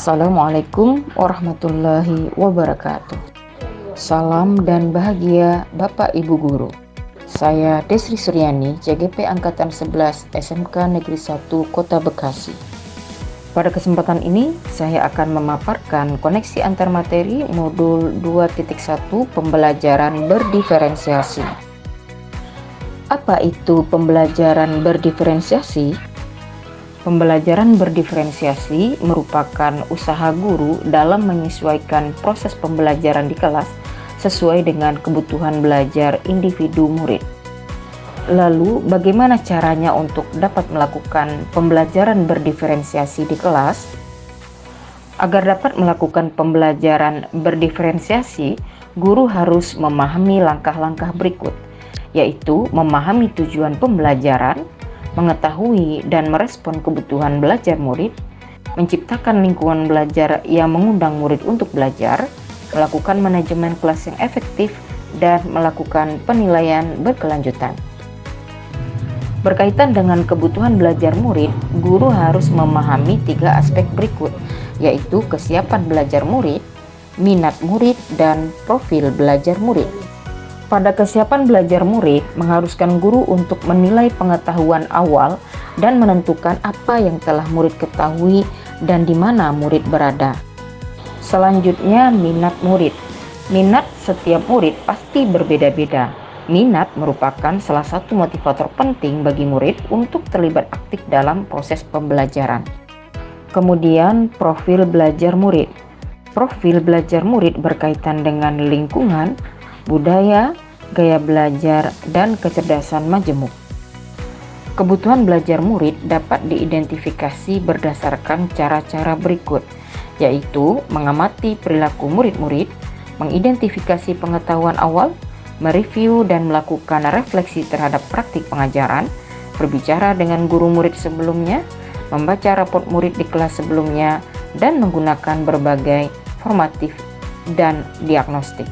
Assalamualaikum warahmatullahi wabarakatuh. Salam dan bahagia Bapak Ibu Guru. Saya Desri Suryani, CGP Angkatan 11 SMK Negeri 1 Kota Bekasi. Pada kesempatan ini, saya akan memaparkan koneksi antar materi modul 2.1 pembelajaran berdiferensiasi. Apa itu pembelajaran berdiferensiasi? Pembelajaran berdiferensiasi merupakan usaha guru dalam menyesuaikan proses pembelajaran di kelas sesuai dengan kebutuhan belajar individu murid. Lalu, bagaimana caranya untuk dapat melakukan pembelajaran berdiferensiasi di kelas? Agar dapat melakukan pembelajaran berdiferensiasi, guru harus memahami langkah-langkah berikut, yaitu memahami tujuan pembelajaran, mengetahui dan merespon kebutuhan belajar murid, menciptakan lingkungan belajar yang mengundang murid untuk belajar, melakukan manajemen kelas yang efektif, dan melakukan penilaian berkelanjutan. Berkaitan dengan kebutuhan belajar murid, guru harus memahami 3 aspek berikut, yaitu kesiapan belajar murid, minat murid, dan profil belajar murid. Pada kesiapan belajar murid, mengharuskan guru untuk menilai pengetahuan awal dan menentukan apa yang telah murid ketahui dan di mana murid berada. Selanjutnya, minat murid. Minat setiap murid pasti berbeda-beda. Minat merupakan salah satu motivator penting bagi murid untuk terlibat aktif dalam proses pembelajaran. Kemudian, profil belajar murid. Profil belajar murid berkaitan dengan lingkungan, budaya, gaya belajar, dan kecerdasan majemuk. Kebutuhan belajar murid dapat diidentifikasi berdasarkan cara-cara berikut, yaitu mengamati perilaku murid-murid, mengidentifikasi pengetahuan awal, mereview dan melakukan refleksi terhadap praktik pengajaran, berbicara dengan guru murid sebelumnya, membaca raport murid di kelas sebelumnya, dan menggunakan berbagai formatif dan diagnostik.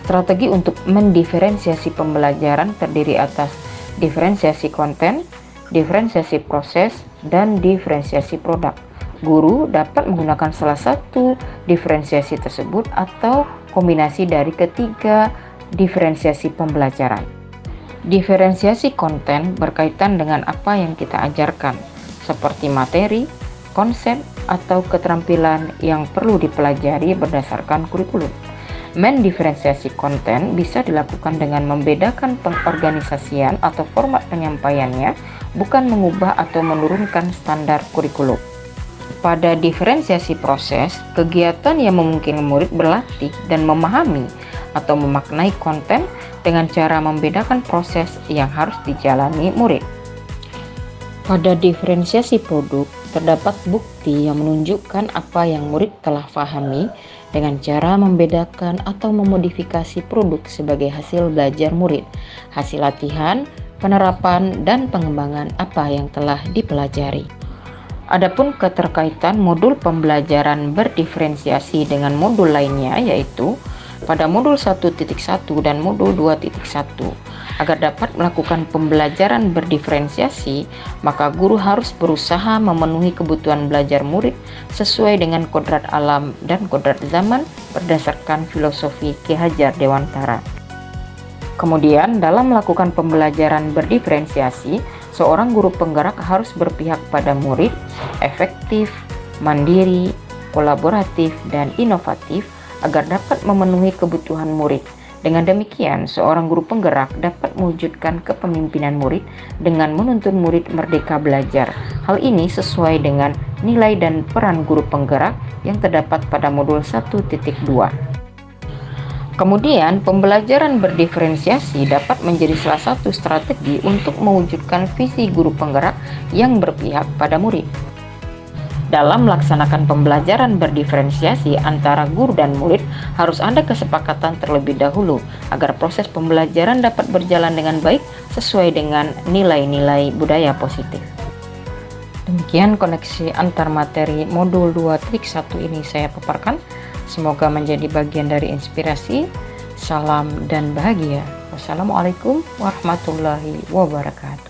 Strategi untuk mendiferensiasi pembelajaran terdiri atas diferensiasi konten, diferensiasi proses, dan diferensiasi produk. Guru dapat menggunakan salah satu diferensiasi tersebut atau kombinasi dari ketiga diferensiasi pembelajaran. Diferensiasi konten berkaitan dengan apa yang kita ajarkan, seperti materi, konsep, atau keterampilan yang perlu dipelajari berdasarkan kurikulum. Mendiferensiasi konten bisa dilakukan dengan membedakan pengorganisasian atau format penyampaiannya, bukan mengubah atau menurunkan standar kurikulum. Pada diferensiasi proses, kegiatan yang memungkinkan murid berlatih dan memahami atau memaknai konten dengan cara membedakan proses yang harus dijalani murid. Pada diferensiasi produk, terdapat bukti yang menunjukkan apa yang murid telah pahami dengan cara membedakan atau memodifikasi produk sebagai hasil belajar murid, hasil latihan, penerapan, dan pengembangan apa yang telah dipelajari. Adapun keterkaitan modul pembelajaran berdiferensiasi dengan modul lainnya, yaitu pada modul 1.1 dan modul 2.1. Agar dapat melakukan pembelajaran berdiferensiasi, maka guru harus berusaha memenuhi kebutuhan belajar murid sesuai dengan kodrat alam dan kodrat zaman berdasarkan filosofi Ki Hajar Dewantara. Kemudian, dalam melakukan pembelajaran berdiferensiasi, seorang guru penggerak harus berpihak pada murid, efektif, mandiri, kolaboratif, dan inovatif agar dapat memenuhi kebutuhan murid. Dengan demikian, seorang guru penggerak dapat mewujudkan kepemimpinan murid dengan menuntun murid merdeka belajar. Hal ini sesuai dengan nilai dan peran guru penggerak yang terdapat pada modul 1.2. Kemudian, pembelajaran berdiferensiasi dapat menjadi salah satu strategi untuk mewujudkan visi guru penggerak yang berpihak pada murid. Dalam melaksanakan pembelajaran berdiferensiasi antara guru dan murid, harus ada kesepakatan terlebih dahulu agar proses pembelajaran dapat berjalan dengan baik sesuai dengan nilai-nilai budaya positif. Demikian koneksi antar materi modul 2.1 ini saya paparkan. Semoga menjadi bagian dari inspirasi. Salam dan bahagia. Wassalamualaikum warahmatullahi wabarakatuh.